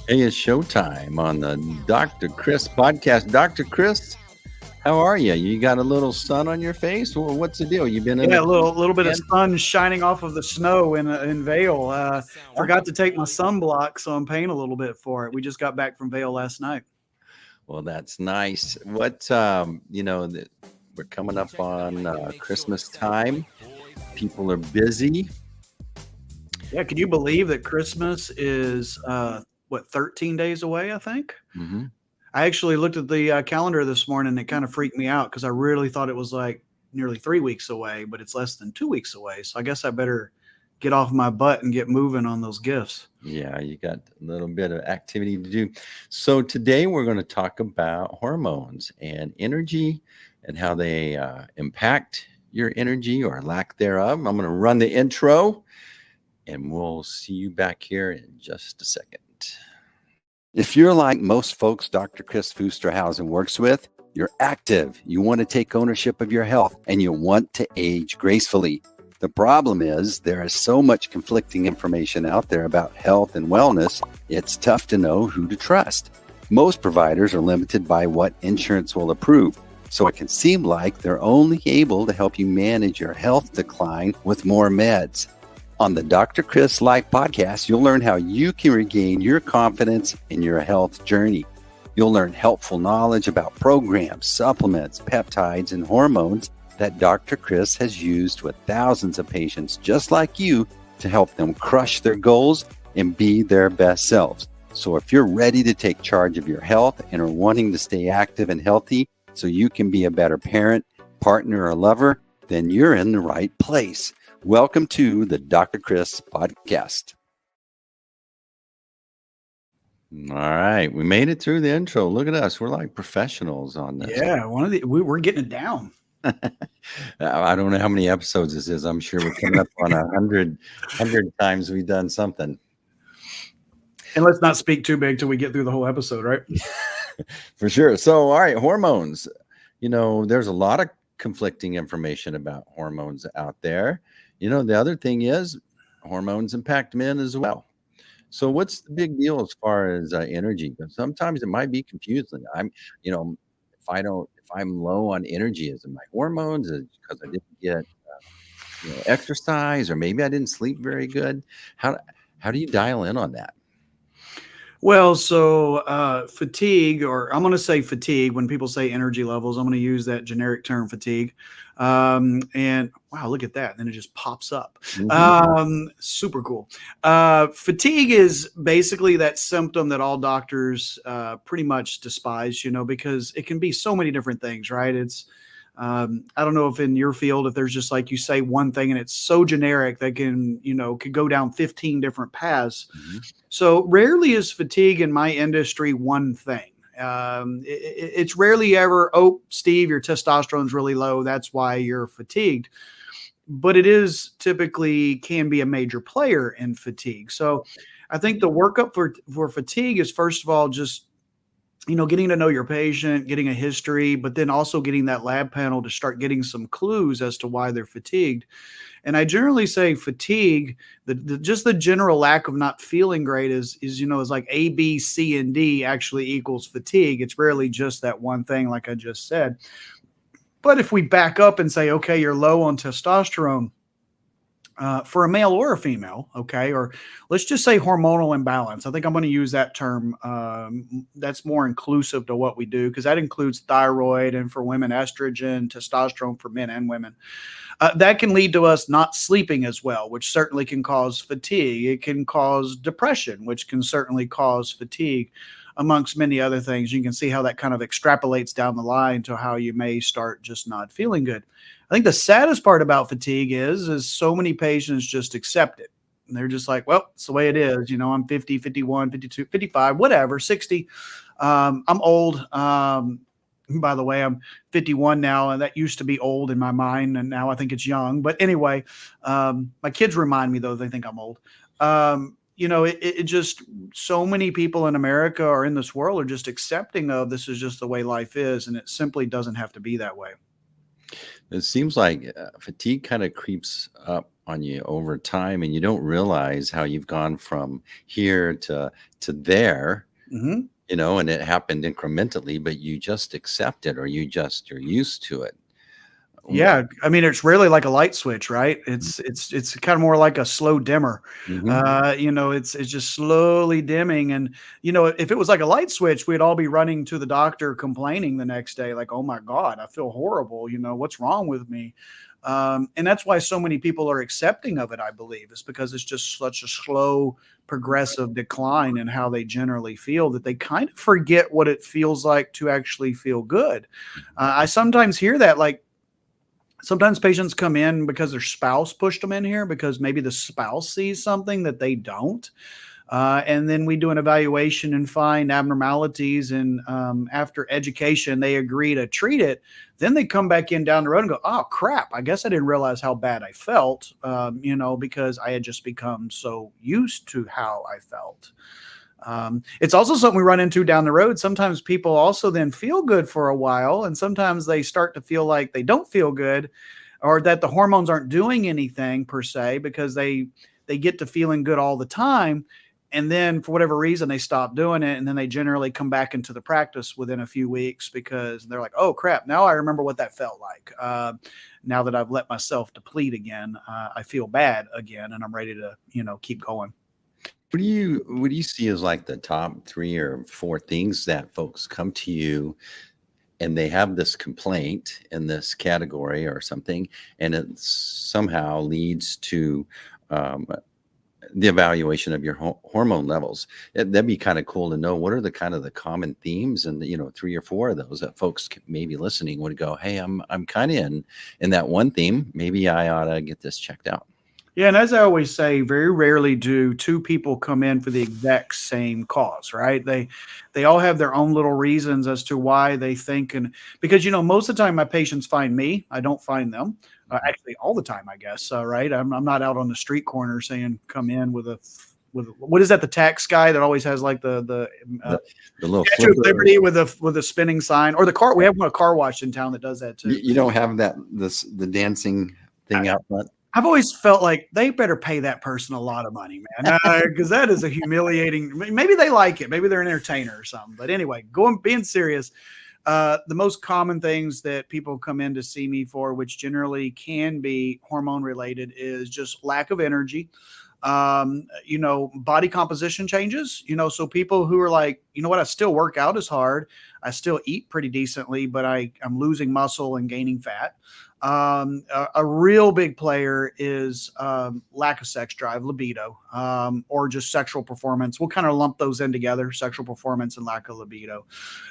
Hey, it's showtime on the Dr. Kris Podcast. Dr. Kris, how are you? You got a little sun on your face? Or what's the deal? You been in Yeah, the a little bit of again? sun shining off of the snow in Vale. Forgot to take my sunblock, so I'm paying a little bit for it. We just got back from Vale last night. Well, that's nice. We're coming up on Christmas time. People are busy. Yeah, can you believe that Christmas is 13 days away? I think. hmm I actually looked at the calendar this morning, and it kind of freaked me out because I really thought it was like nearly 3 weeks away, but it's less than 2 weeks away. So I guess I better get off my butt and get moving on those gifts. Yeah, you got a little bit of activity to do. So today we're going to talk about hormones and energy and how they impact your energy or lack thereof. I'm going to run the intro and we'll see you back here in just a second. If you're like most folks Dr. Kris Fusterhausen works with, you're active, you want to take ownership of your health, and you want to age gracefully. The problem is there is so much conflicting information out there about health and wellness, it's tough to know who to trust. Most providers are limited by what insurance will approve, so it can seem like they're only able to help you manage your health decline with more meds. On the Dr. Kris Life Podcast, you'll learn how you can regain your confidence in your health journey. You'll learn helpful knowledge about programs, supplements, peptides, and hormones that Dr. Kris has used with thousands of patients just like you to help them crush their goals and be their best selves. So if you're ready to take charge of your health and are wanting to stay active and healthy so you can be a better parent, partner, or lover, then you're in the right place. Welcome to the Dr. Kris Podcast. All right, we made it through the intro. Look at us. We're like professionals on this. Yeah, we're getting it down. I don't know how many episodes this is. I'm sure we're coming up on 100 times we've done something. And let's not speak too big till we get through the whole episode, right? For sure. So, all right, hormones. There's a lot of conflicting information about hormones out there. The other thing is hormones impact men as well. So what's the big deal as far as energy? Because sometimes it might be confusing. If I'm low on energy, is it my hormones? Is it because I didn't get, exercise, or maybe I didn't sleep very good? How do you dial in on that? Well, so fatigue, or I'm going to say fatigue. When people say energy levels, I'm going to use that generic term fatigue. And wow, look at that. Then it just pops up. Super cool. Fatigue is basically that symptom that all doctors pretty much despise, because it can be so many different things, right? I don't know if in your field, if there's just like you say one thing and it's so generic that could go down 15 different paths. Mm-hmm. So rarely is fatigue in my industry one thing. It's rarely ever, oh, Steve, your testosterone's really low. That's why you're fatigued. But it is typically can be a major player in fatigue. So I think the workup for fatigue is, first of all, just getting to know your patient, getting a history, but then also getting that lab panel to start getting some clues as to why they're fatigued. And I generally say fatigue, just the general lack of not feeling great is like A, B, C, and D actually equals fatigue. It's rarely just that one thing, like I just said. But if we back up and say, okay, you're low on testosterone, for a male or a female, okay, or let's just say hormonal imbalance. I think I'm going to use that term. That's more inclusive to what we do, because that includes thyroid, and for women, estrogen, testosterone for men and women. That can lead to us not sleeping as well, which certainly can cause fatigue. It can cause depression, which can certainly cause fatigue, amongst many other things. You can see how that kind of extrapolates down the line to how you may start just not feeling good. I think the saddest part about fatigue is so many patients just accept it. And they're just like, well, it's the way it is. I'm 50, 51, 52, 55, whatever, 60. I'm old. By the way, I'm 51 now, and that used to be old in my mind, and now I think it's young. But anyway, my kids remind me, though, they think I'm old. It just, so many people in America or in this world are just accepting of this is just the way life is, and it simply doesn't have to be that way. It seems like fatigue kind of creeps up on you over time, and you don't realize how you've gone from here to there, Mhm. and it happened incrementally, but you just accept it, or you're used to it. Yeah, I mean, it's really like a light switch, right? It's kind of more like a slow dimmer. Mm-hmm. It's just slowly dimming, and if it was like a light switch, we'd all be running to the doctor complaining the next day, like, "Oh my God, I feel horrible. What's wrong with me?" And that's why so many people are accepting of it. I believe is because it's just such a slow, progressive decline in how they generally feel that they kind of forget what it feels like to actually feel good. I sometimes hear that, like sometimes patients come in because their spouse pushed them in here because maybe the spouse sees something that they don't. And then we do an evaluation and find abnormalities. And after education, they agree to treat it. Then they come back in down the road and go, "Oh, crap. I guess I didn't realize how bad I felt, because I had just become so used to how I felt." It's also something we run into down the road. Sometimes people also then feel good for a while, and sometimes they start to feel like they don't feel good, or that the hormones aren't doing anything per se because they get to feeling good all the time, and then for whatever reason they stop doing it, and then they generally come back into the practice within a few weeks because they're like, "Oh crap, now I remember what that felt like. Now that I've let myself deplete again, I feel bad again, and I'm ready to keep going." What do you see as like the top 3 or 4 things that folks come to you and they have this complaint in this category or something, and it somehow leads to um, the evaluation of your hormone levels? That'd be kind of cool to know. What are the kind of the common themes, and 3 or 4 of those that folks maybe listening would go, "Hey, I'm kind of in that one theme. Maybe I ought to get this checked out." Yeah, and as I always say, very rarely do two people come in for the exact same cause, right? They all have their own little reasons as to why they think, and because most of the time my patients find me, I don't find them. Actually, all the time, I guess. Right? I'm not out on the street corner saying come in with what is that, the tax guy that always has like the The little Statue of flipper. Liberty with a spinning sign, or the car. We have a car wash in town that does that too. You don't have the dancing thing out front. I've always felt like they better pay that person a lot of money, man, because that is a humiliating. Maybe they like it. Maybe they're an entertainer or something. But anyway, being serious, the most common things that people come in to see me for, which generally can be hormone related, is just lack of energy. Body composition changes. So people who are like, you know what, I still work out as hard, I still eat pretty decently, but I'm losing muscle and gaining fat. A real big player is lack of sex drive, libido, or just sexual performance. We'll kind of lump those in together: sexual performance and lack of libido.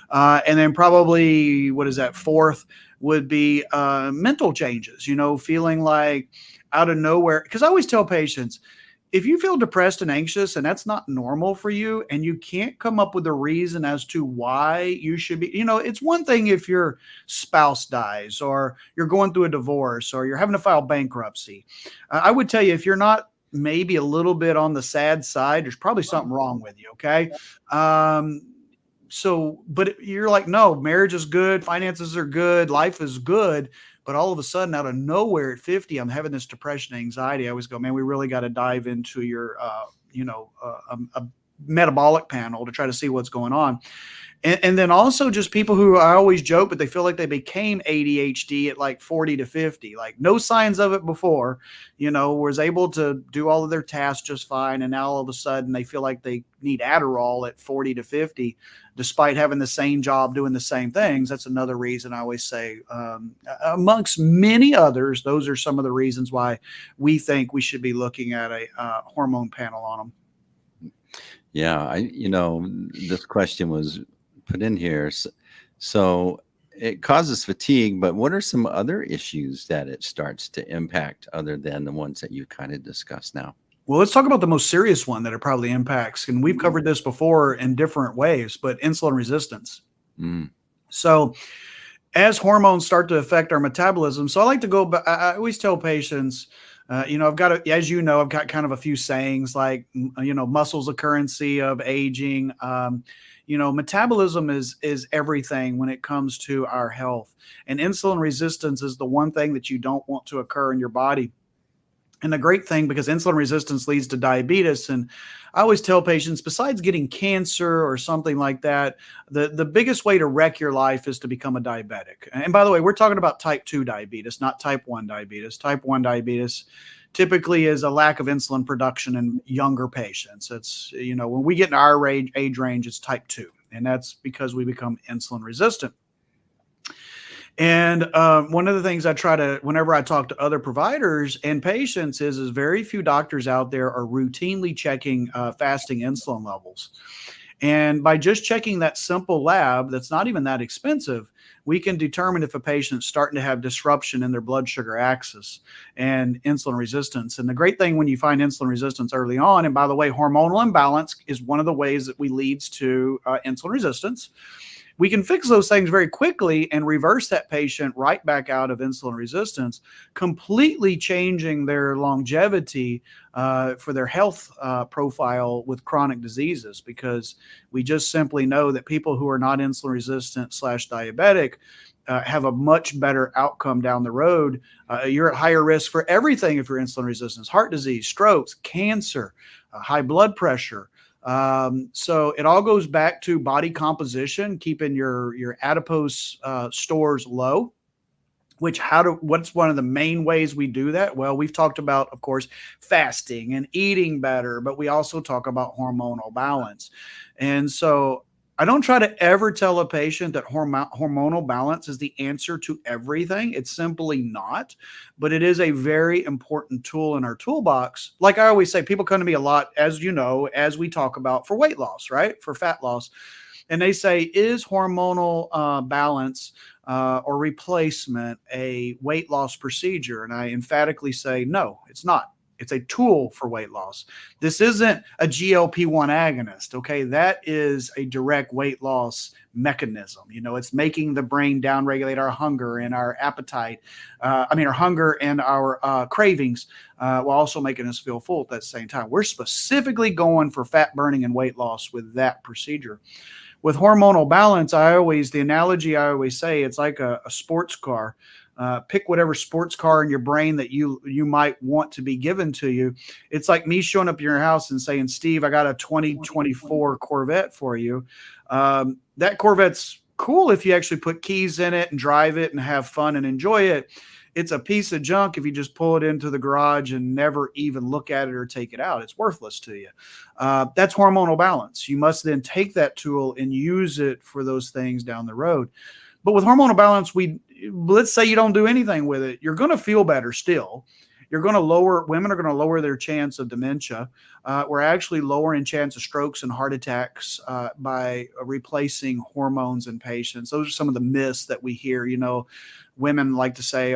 And then probably, what is that, fourth would be mental changes, feeling like out of nowhere. Because I always tell patients, if you feel depressed and anxious and that's not normal for you, and you can't come up with a reason as to why you should be, it's one thing if your spouse dies, or you're going through a divorce, or you're having to file bankruptcy. I would tell you, if you're not maybe a little bit on the sad side, there's probably something wrong with you. Okay. But you're like, no, marriage is good, finances are good, life is good. But all of a sudden, out of nowhere at 50, I'm having this depression, anxiety. I always go, man, we really got to dive into your, a metabolic panel to try to see what's going on. And then also just people who, I always joke, but they feel like they became ADHD at like 40 to 50, like no signs of it before, was able to do all of their tasks just fine. And now all of a sudden they feel like they need Adderall at 40 to 50, despite having the same job, doing the same things. That's another reason I always say, amongst many others, those are some of the reasons why we think we should be looking at a hormone panel on them. Yeah, this question was put in here. So it causes fatigue, but what are some other issues that it starts to impact other than the ones that you kind of discussed now? Well, let's talk about the most serious one that it probably impacts. And we've covered this before in different ways, but insulin resistance. Mm. So as hormones start to affect our metabolism, so I like to go back. I always tell patients, I've got, I've got kind of a few sayings like, muscle's a currency of aging. Metabolism is everything when it comes to our health, and insulin resistance is the one thing that you don't want to occur in your body. And the great thing, because insulin resistance leads to diabetes, and I always tell patients, besides getting cancer or something like that, the biggest way to wreck your life is to become a diabetic. And by the way, we're talking about type 2 diabetes, not type 1 diabetes. Type 1 diabetes typically is a lack of insulin production in younger patients. It's, when we get in our age range, it's type 2. And that's because we become insulin resistant. And one of the things I try to, whenever I talk to other providers and patients, is very few doctors out there are routinely checking fasting insulin levels. And by just checking that simple lab, that's not even that expensive, we can determine if a patient's starting to have disruption in their blood sugar axis and insulin resistance. And the great thing when you find insulin resistance early on, and by the way, hormonal imbalance is one of the ways that we leads to insulin resistance. We can fix those things very quickly and reverse that patient right back out of insulin resistance, completely changing their longevity for their health profile with chronic diseases, because we just simply know that people who are not insulin resistant / diabetic have a much better outcome down the road. You're at higher risk for everything if you're insulin resistant: heart disease, strokes, cancer, high blood pressure. So it all goes back to body composition, keeping your adipose stores low. What's one of the main ways we do that? Well, we've talked about, of course, fasting and eating better, but we also talk about hormonal balance. And so I don't try to ever tell a patient that hormonal balance is the answer to everything. It's simply not, but it is a very important tool in our toolbox. Like I always say, people come to me a lot, as you know, as we talk about for weight loss, right? For fat loss. And they say, is hormonal balance or replacement a weight loss procedure? And I emphatically say, no, it's not. It's a tool for weight loss. This isn't a GLP-1 agonist, okay? That is a direct weight loss mechanism. It's making the brain downregulate our hunger and our appetite. Our hunger and our cravings, while also making us feel full at that same time. We're specifically going for fat burning and weight loss with that procedure. With hormonal balance, the analogy I always say, it's like a sports car. Pick whatever sports car in your brain that you might want to be given to you. It's like me showing up at your house and saying, Steve, I got a 2024 Corvette for you. That Corvette's cool if you actually put keys in it and drive it and have fun and enjoy it. It's a piece of junk if you just pull it into the garage and never even look at it or take it out. It's worthless to you. That's hormonal balance. You must then take that tool and use it for those things down the road. But with hormonal balance, let's say you don't do anything with it, you're going to feel better still. Women are going to lower their chance of dementia. We're actually lowering chance of strokes and heart attacks by replacing hormones in patients. Those are some of the myths that we hear. Women like to say,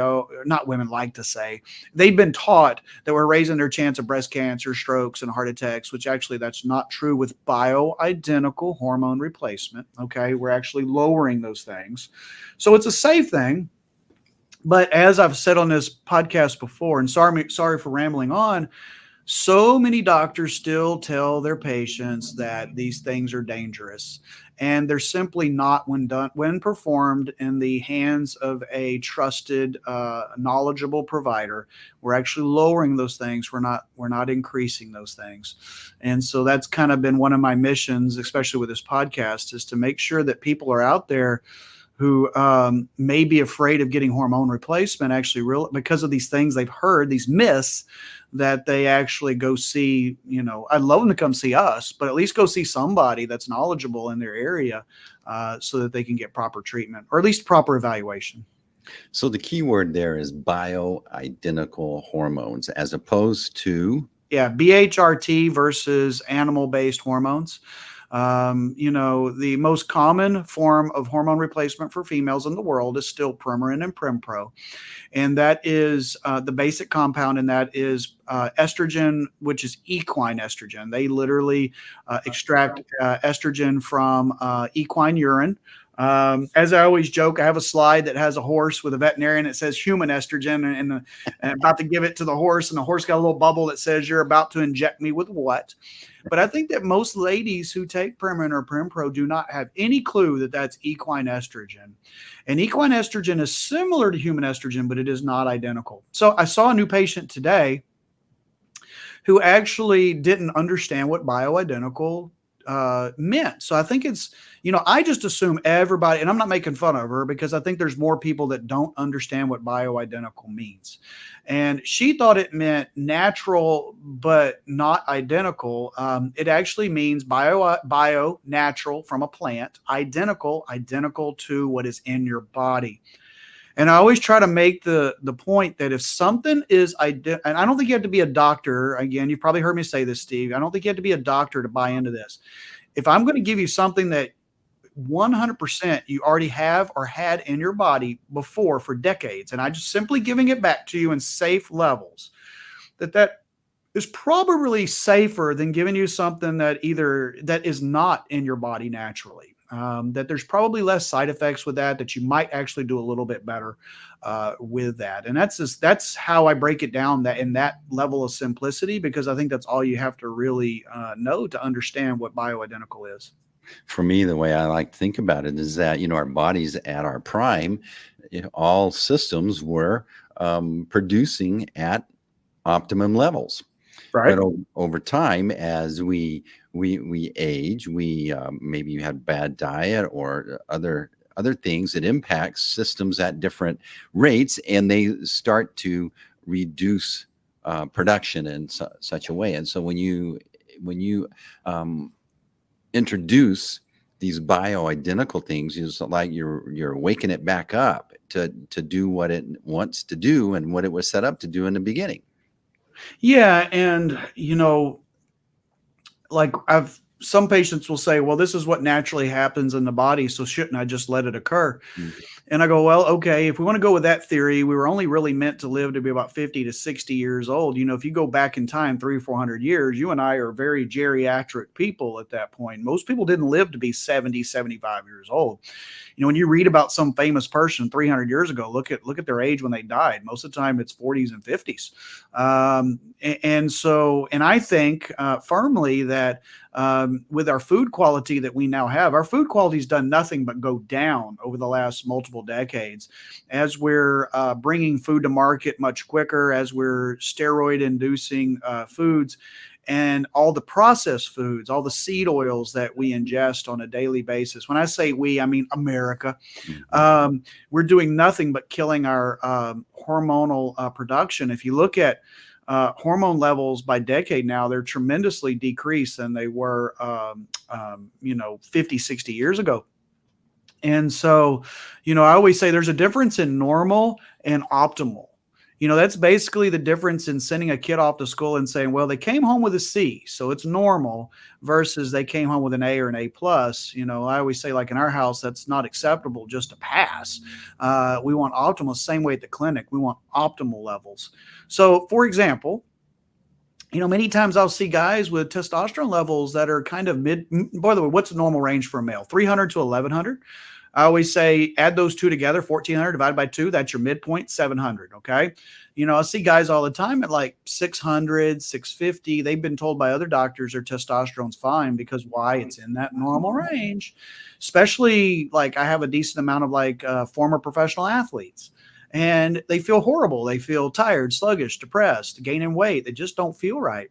they've been taught that we're raising their chance of breast cancer, strokes, and heart attacks, which actually that's not true with bioidentical hormone replacement. Okay. We're actually lowering those things. So it's a safe thing. But as I've said on this podcast before, and sorry for rambling on, so many doctors still tell their patients that these things are dangerous, and they're simply not when performed in the hands of a trusted, knowledgeable provider. We're actually lowering those things. We're not increasing those things. And so that's kind of been one of my missions, especially with this podcast, is to make sure that people are out there who may be afraid of getting hormone replacement, actually because of these things they've heard, these myths, that they actually go see, I'd love them to come see us, but at least go see somebody that's knowledgeable in their area so that they can get proper treatment or at least proper evaluation. So the key word there is bioidentical hormones as opposed to? Yeah, BHRT versus animal-based hormones. The most common form of hormone replacement for females in the world is still Premarin and Prempro. And that is the basic compound, and that is estrogen, which is equine estrogen. They literally extract estrogen from equine urine. As I always joke, I have a slide that has a horse with a veterinarian that says human estrogen, and about to give it to the horse, and the horse got a little bubble that says, you're about to inject me with what? But I think that most ladies who take Premarin or Prempro do not have any clue that that's equine estrogen. And equine estrogen is similar to human estrogen, but it is not identical. So I saw a new patient today who actually didn't understand what bioidentical meant. So I think it's, I just assume everybody, and I'm not making fun of her because I think there's more people that don't understand what bioidentical means. And she thought it meant natural, but not identical. It actually means bio, natural from a plant, identical to what is in your body. And I always try to make the point that if something is and I don't think you have to be a doctor. Again, you've probably heard me say this, Steve. I don't think you have to be a doctor to buy into this. If I'm going to give you something that 100% you already have or had in your body before for decades, and I just simply giving it back to you in safe levels, that is probably safer than giving you something that is not in your body naturally. That there's probably less side effects with that you might actually do a little bit better with that. And that's how I break it down, that in that level of simplicity, because I think that's all you have to really know to understand what bioidentical is. For me, the way I like to think about it is that, our bodies at our prime, all systems were producing at optimum levels. Right. But over time, as we age, maybe you had bad diet or other things that impact systems at different rates, and they start to reduce production in such a way. And so when you introduce these bioidentical things, it's like you're waking it back up to do what it wants to do and what it was set up to do in the beginning. Yeah. And, like some patients will say, well, this is what naturally happens in the body, so shouldn't I just let it occur? Mm-hmm. And I go, well, okay, if we want to go with that theory, we were only really meant to live to be about 50 to 60 years old. If you go back in time 300 or 400 years, you and I are very geriatric people at that point. Most people didn't live to be 70, 75 years old. When you read about some famous person 300 years ago, look at their age when they died. Most of the time it's 40s and 50s. And I think firmly that with our food quality that we now have, our food quality has done nothing but go down over the last multiple decades as we're bringing food to market much quicker, as we're steroid inducing foods. And all the processed foods, all the seed oils that we ingest on a daily basis. When I say we, I mean America. Mm-hmm. We're doing nothing but killing our hormonal production. If you look at hormone levels by decade now, they're tremendously decreased than they were, 50, 60 years ago. And so, I always say there's a difference in normal and optimal. That's basically the difference in sending a kid off to school and saying, well, they came home with a C, so it's normal, versus they came home with an A or an A plus. I always say, like in our house, that's not acceptable just to pass. We want optimal, same way at the clinic. We want optimal levels. So, for example, many times I'll see guys with testosterone levels that are kind of mid. By the way, what's the normal range for a male? 300 to 1100. I always say add those two together, 1400 divided by 2. That's your midpoint, 700. Okay. I see guys all the time at like 600, 650. They've been told by other doctors their testosterone's fine because why? It's in that normal range. Especially like I have a decent amount of like former professional athletes. And they feel horrible. They feel tired, sluggish, depressed, gaining weight. They just don't feel right.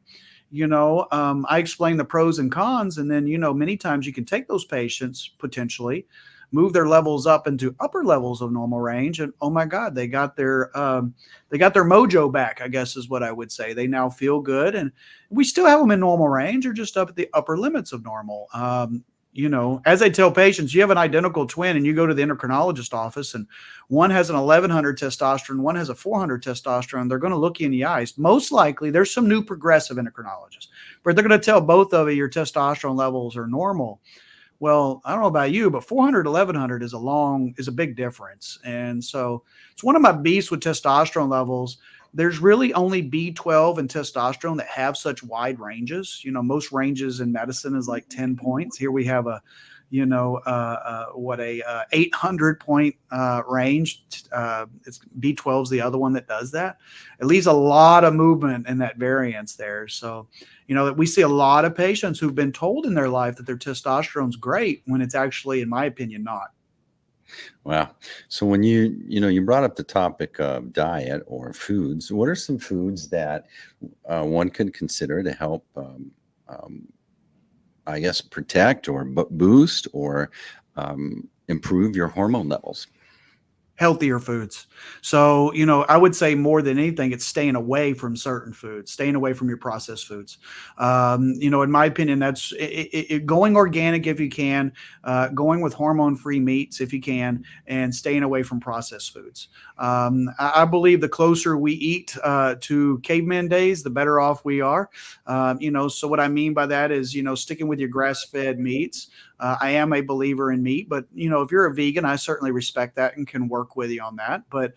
I explain the pros and cons. And then, many times you can take those patients potentially, move their levels up into upper levels of normal range. And oh my God, they got their mojo back, I guess is what I would say. They now feel good. And we still have them in normal range or just up at the upper limits of normal. As I tell patients, you have an identical twin and you go to the endocrinologist office and one has an 1100 testosterone, one has a 400 testosterone. They're going to look you in the eyes. Most likely there's some new progressive endocrinologists, but they're going to tell both of you your testosterone levels are normal. Well, I don't know about you, but 400, 1100 is a big difference. And so it's one of my beasts with testosterone levels. There's really only B12 and testosterone that have such wide ranges. Most ranges in medicine is like 10 points. Here we have a 800 point range. It's B12 is the other one that does that. It leaves a lot of movement in that variance there. So, that we see a lot of patients who've been told in their life that their testosterone's great when it's actually, in my opinion, not. Wow. So when you brought up the topic of diet or foods, what are some foods that one could consider to help, um, I guess, protect or boost or improve your hormone levels? Healthier foods. So, I would say more than anything, it's staying away from certain foods, staying away from your processed foods. In my opinion, that's going organic if you can, going with hormone-free meats if you can, and staying away from processed foods. I believe the closer we eat to caveman days, the better off we are. So what I mean by that is, sticking with your grass-fed meats. I am a believer in meat, but if you're a vegan, I certainly respect that and can work with you on that. But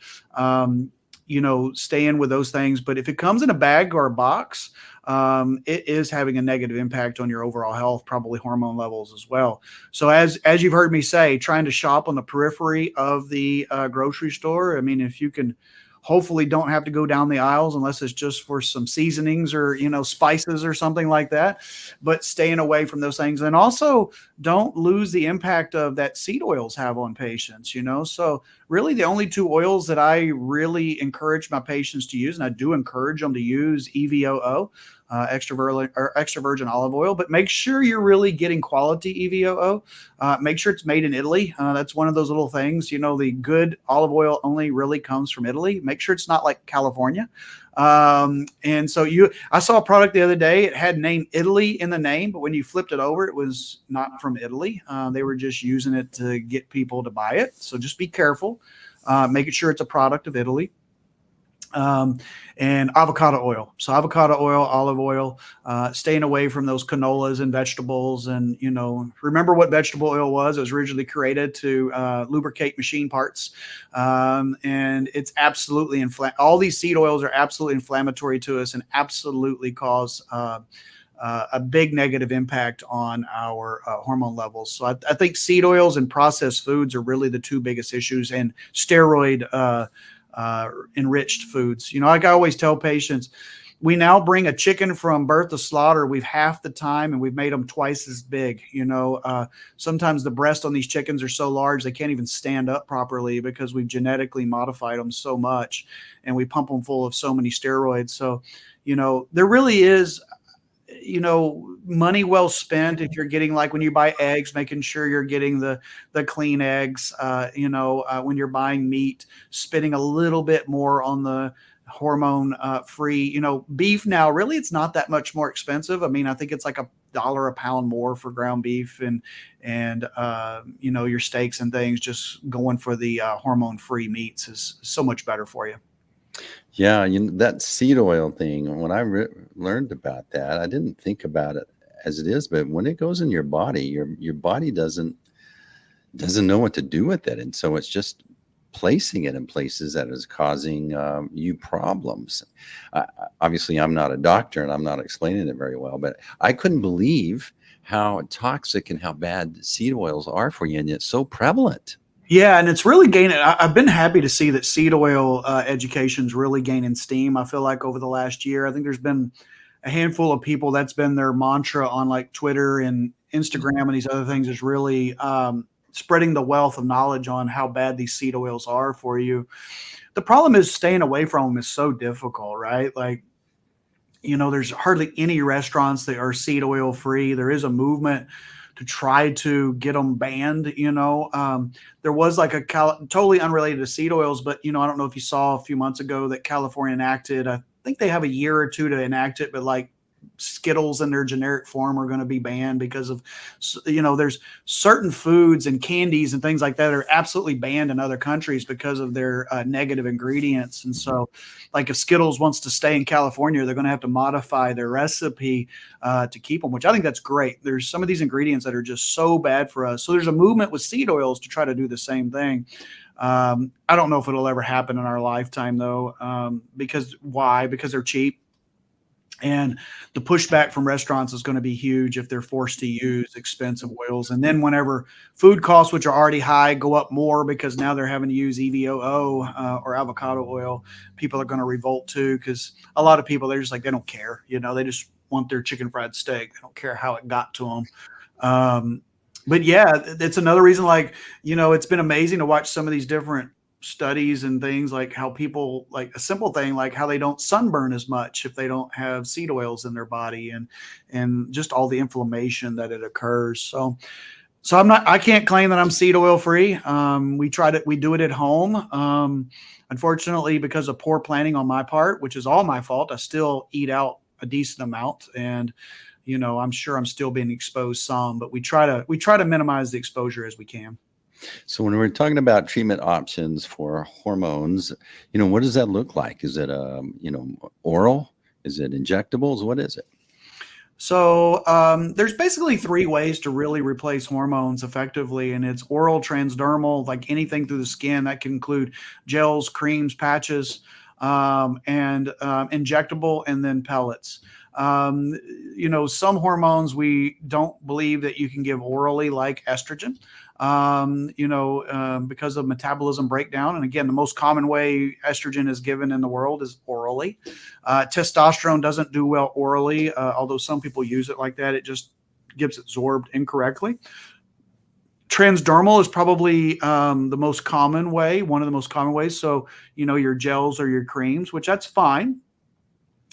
staying with those things. But if it comes in a bag or a box, it is having a negative impact on your overall health, probably hormone levels as well. So as you've heard me say, trying to shop on the periphery of the grocery store. I mean, if you can. Hopefully don't have to go down the aisles unless it's just for some seasonings or, spices or something like that, but staying away from those things. And also don't lose the impact of that seed oils have on patients, So really the only two oils that I really encourage my patients to use, and I do encourage them to use EVOO, extra virgin olive oil, but make sure you're really getting quality EVOO. Make sure it's made in Italy. That's one of those little things. The good olive oil only really comes from Italy. Make sure it's not like California. And so I saw a product the other day. It had name Italy in the name, but when you flipped it over, it was not from Italy. They were just using it to get people to buy it. So just be careful, making sure it's a product of Italy. And avocado oil. So avocado oil, olive oil, staying away from those canolas and vegetables. And, remember what vegetable oil was. It was originally created to lubricate machine parts. And it's absolutely all these seed oils are absolutely inflammatory to us and absolutely cause a big negative impact on our hormone levels. So I think seed oils and processed foods are really the two biggest issues, and steroid enriched foods. Like I always tell patients, we now bring a chicken from birth to slaughter. We've half the time and we've made them twice as big. Sometimes the breast on these chickens are so large they can't even stand up properly because we've genetically modified them so much and we pump them full of so many steroids. So, there really is, money well spent if you're getting, like when you buy eggs, making sure you're getting the clean eggs, when you're buying meat, spending a little bit more on the hormone free, beef. Now, really, it's not that much more expensive. I mean, I think it's like $1 a pound more for ground beef and your steaks and things. Just going for the hormone free meats is so much better for you. Yeah, that seed oil thing, when I learned about that, I didn't think about it as it is, but when it goes in your body, your body doesn't know what to do with it. And so it's just placing it in places that is causing you problems. Obviously, I'm not a doctor and I'm not explaining it very well, but I couldn't believe how toxic and how bad seed oils are for you. And it's so prevalent. Yeah, and it's really gaining. I've been happy to see that seed oil education is really gaining steam. I feel like over the last year, I think there's been a handful of people that's been their mantra on like Twitter and Instagram and these other things, is really spreading the wealth of knowledge on how bad these seed oils are for you. The problem is staying away from them is so difficult, right? Like, there's hardly any restaurants that are seed oil free. There is a movement to try to get them banned. There was like totally unrelated to seed oils, but I don't know if you saw a few months ago that California enacted, I think they have a year or two to enact it, but like Skittles in their generic form are going to be banned because of, there's certain foods and candies and things like that are absolutely banned in other countries because of their negative ingredients. And so like if Skittles wants to stay in California, they're going to have to modify their recipe to keep them, which I think that's great. There's some of these ingredients that are just so bad for us. So there's a movement with seed oils to try to do the same thing. I don't know if it'll ever happen in our lifetime though. Because they're cheap. And the pushback from restaurants is going to be huge if they're forced to use expensive oils. And then whenever food costs, which are already high, go up more because now they're having to use EVOO or avocado oil, people are going to revolt too, because a lot of people, they're just like, they don't care. They just want their chicken fried steak. They don't care how it got to them. But yeah, it's another reason, like, it's been amazing to watch some of these different studies and things, like how people, like a simple thing, like how they don't sunburn as much if they don't have seed oils in their body, and just all the inflammation that it occurs. So I can't claim that I'm seed oil free. We do it at home. Unfortunately, because of poor planning on my part, which is all my fault, I still eat out a decent amount, and I'm sure I'm still being exposed some, but we try to minimize the exposure as we can. So when we're talking about treatment options for hormones, what does that look like? Is it oral? Is it injectables? What is it? So there's basically three ways to really replace hormones effectively, and it's oral, transdermal, like anything through the skin. That can include gels, creams, patches, and injectable, and then pellets. Some hormones we don't believe that you can give orally, like estrogen, because of metabolism breakdown. And again, the most common way estrogen is given in the world is orally. Testosterone doesn't do well orally, although some people use it like that. It just gets absorbed incorrectly. Transdermal is probably the most common way, one of the most common ways. So, your gels or your creams, which that's fine.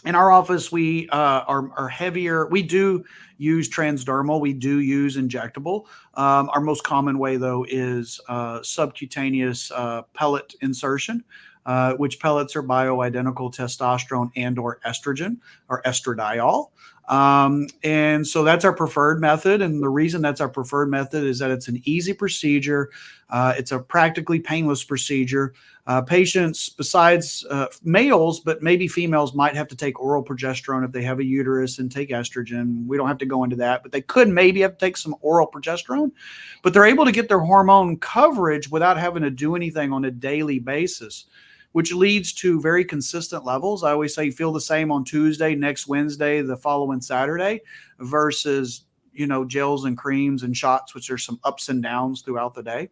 In our office, we are heavier. We do use transdermal. We do use injectable. Our most common way, though, is subcutaneous pellet insertion, which pellets are bioidentical testosterone and or estrogen or estradiol. And so that's our preferred method. And the reason that's our preferred method is that it's an easy procedure. It's a practically painless procedure. Patients, besides males, but maybe females, might have to take oral progesterone if they have a uterus and take estrogen. We don't have to go into that, but they could maybe have to take some oral progesterone. But they're able to get their hormone coverage without having to do anything on a daily basis, which leads to very consistent levels. I always say feel the same on Tuesday, next Wednesday, the following Saturday, versus, gels and creams and shots, which are some ups and downs throughout the day.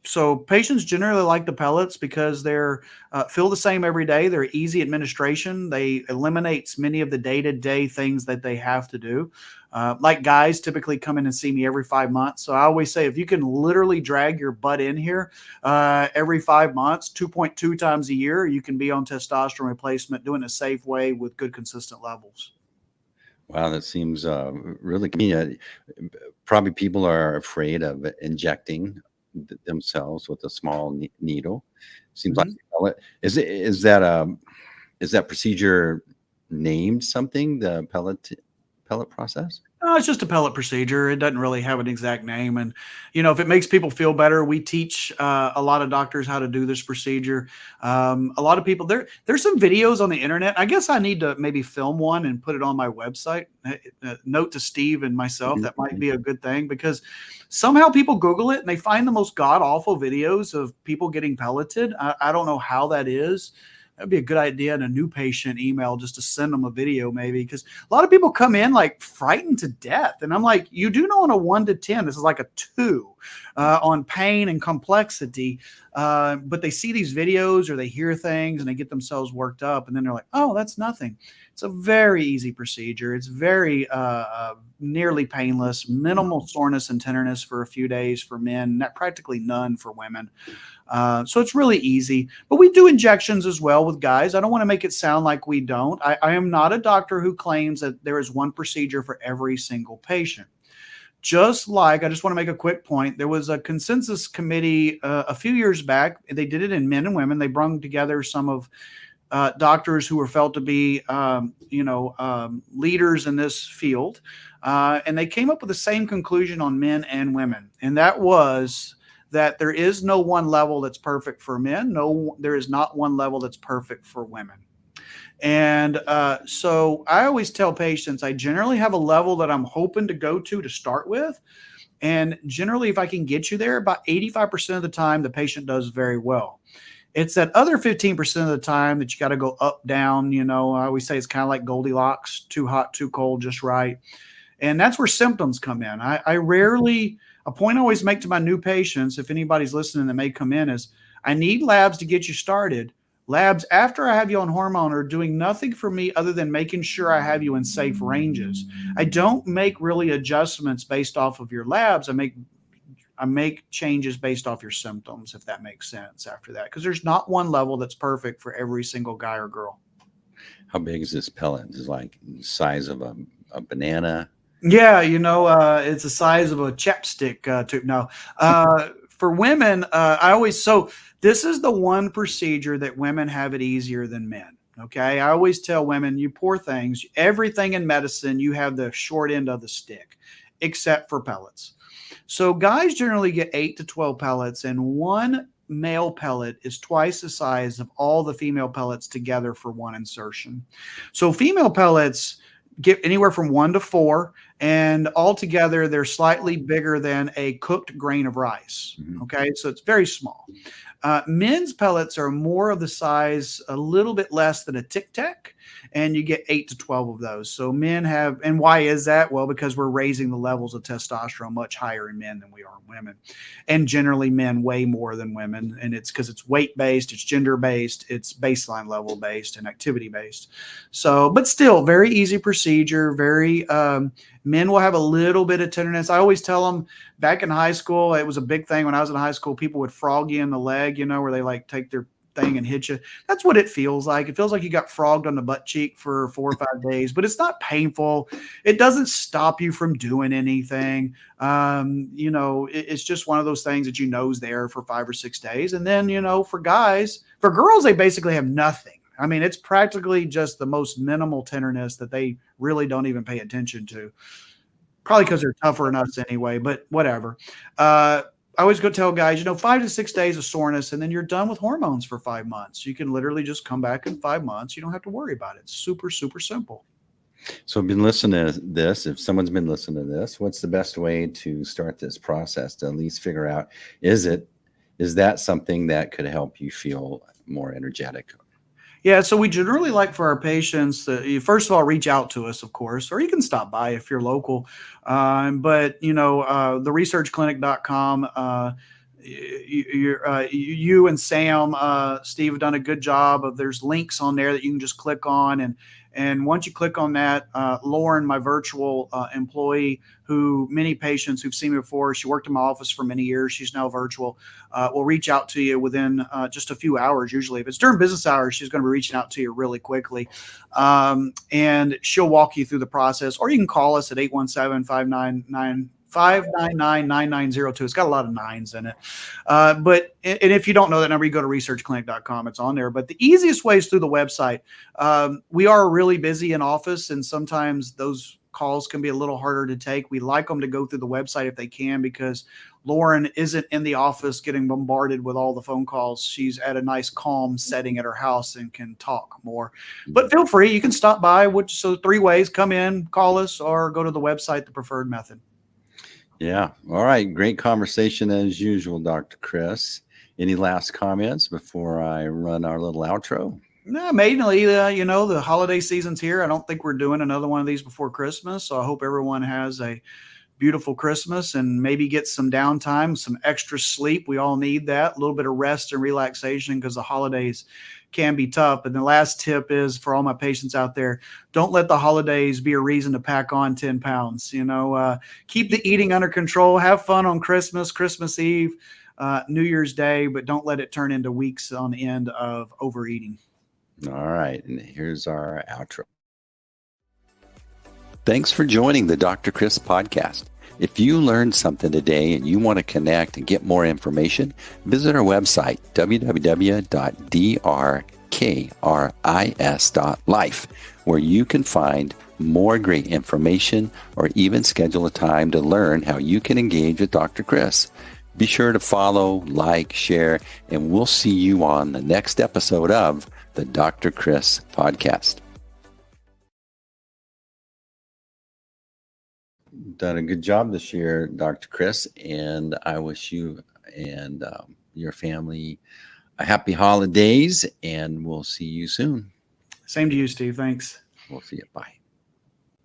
So patients generally like the pellets because they're feel the same every day. They're easy administration. They eliminates many of the day-to-day things that they have to do. Like guys typically come in and see me every 5 months. So I always say, if you can literally drag your butt in here every 5 months, 2.2 times a year, you can be on testosterone replacement, doing it a safe way with good, consistent levels. Wow, that seems really. Probably people are afraid of injecting themselves with a small needle. Seems like is that procedure named something? The pellet process? It's just a pellet procedure. It doesn't really have an exact name. And, if it makes people feel better, we teach a lot of doctors how to do this procedure. A lot of people, there's some videos on the internet. I guess I need to maybe film one and put it on my website. Note to Steve and myself, that might be a good thing, because somehow people Google it and they find the most god awful videos of people getting pelleted. I don't know how that is. That'd be a good idea in a new patient email, just to send them a video, maybe, because a lot of people come in like frightened to death. And I'm like, you do know on a 1 to 10, this is like a 2 on pain and complexity. But they see these videos or they hear things and they get themselves worked up. And then they're like, oh, that's nothing. It's a very easy procedure. It's very nearly painless, minimal soreness and tenderness for a few days for men, practically none for women. So it's really easy. But we do injections as well with guys. I don't want to make it sound like we don't. I am not a doctor who claims that there is one procedure for every single patient. Just like, I just want to make a quick point. There was a consensus committee a few years back. They did it in men and women. They brought together some of doctors who were felt to be, leaders in this field. And they came up with the same conclusion on men and women. And that was that there is no one level that's perfect for men. No, there is not one level that's perfect for women. And so I always tell patients, I generally have a level that I'm hoping to go to start with. And generally, if I can get you there, about 85% of the time, the patient does very well. It's that other 15% of the time that you got to go up, down. I always say it's kind of like Goldilocks, too hot, too cold, just right. And that's where symptoms come in. A point I always make to my new patients, if anybody's listening that may come in, is I need labs to get you started, Labs after I have you on hormone are doing nothing for me other than making sure I have you in safe ranges. I don't make really adjustments based off of your labs. I make changes based off your symptoms, if that makes sense after that, because there's not one level that's perfect for every single guy or girl. How big is this pellet? Is it like the size of a banana? Yeah, it's the size of a chapstick tube. No, for women, so this is the one procedure that women have it easier than men. Okay. I always tell women, you poor things, everything in medicine, you have the short end of the stick, except for pellets. So guys generally get 8 to 12 pellets, and one male pellet is twice the size of all the female pellets together for one insertion. So female pellets get anywhere from 1 to 4, and altogether they're slightly bigger than a cooked grain of rice. Okay, so it's very small. Men's pellets are more of the size, a little bit less than a Tic Tac, and you get 8 to 12 of those. So men have, and why is that? Well, because we're raising the levels of testosterone much higher in men than we are in women. And generally men weigh more than women, and it's because it's weight based, it's gender based, it's baseline level based and activity based. So, but still very easy procedure, very, men will have a little bit of tenderness. I always tell them back in high school, it was a big thing when I was in high school, people would frog you in the leg, where they like take their thing and hit you. That's what it feels like. It feels like you got frogged on the butt cheek for 4 or 5 days, but it's not painful. It doesn't stop you from doing anything. It's just one of those things that is there for 5 or 6 days. And then, for girls, they basically have nothing. I mean, it's practically just the most minimal tenderness that they really don't even pay attention to. Probably because they're tougher than us anyway, but whatever. I always go tell guys, 5 to 6 days of soreness, and then you're done with hormones for 5 months. You can literally just come back in 5 months. You don't have to worry about it. It's super, super simple. So I've been listening to this. If someone's been listening to this, what's the best way to start this process to at least figure out, is that something that could help you feel more energetic? Yeah, so we generally like for our patients to, first of all, reach out to us, of course, or you can stop by if you're local. But the researchclinic.com, you and Sam, Steve, have done a good job of, there's links on there that you can just click on. And once you click on that, Lauren, my virtual employee, who many patients who've seen me before, she worked in my office for many years, she's now virtual, will reach out to you within just a few hours. Usually if it's during business hours, she's going to be reaching out to you really quickly. And she'll walk you through the process, or you can call us at 817-599-9902. It's got a lot of nines in it. But if you don't know that number, you go to researchclinic.com. It's on there. But the easiest way is through the website. We are really busy in office, and sometimes those calls can be a little harder to take. We like them to go through the website if they can, because Lauren isn't in the office getting bombarded with all the phone calls. She's at a nice calm setting at her house and can talk more. But feel free, you can stop by. So 3 ways: come in, call us, or go to the website, the preferred method. Yeah. All right. Great conversation as usual, Dr. Kris. Any last comments before I run our little outro? No, mainly, the holiday season's here. I don't think we're doing another one of these before Christmas. So I hope everyone has a beautiful Christmas and maybe get some downtime, some extra sleep. We all need that, a little bit of rest and relaxation, because the holidays can be tough. And the last tip is for all my patients out there, don't let the holidays be a reason to pack on 10 pounds. Keep the eating under control, have fun on Christmas, Christmas Eve, New Year's Day, but don't let it turn into weeks on end of overeating. All right. And here's our outro. Thanks for joining the Dr. Kris Podcast. If you learned something today and you want to connect and get more information, visit our website, www.drkris.life, where you can find more great information or even schedule a time to learn how you can engage with Dr. Kris. Be sure to follow, like, share, and we'll see you on the next episode of the Dr. Kris Podcast. Done a good job this year, Dr. Kris, and I wish you and your family a happy holidays, and we'll see you soon. Same to you, Steve. Thanks. We'll see you. Bye.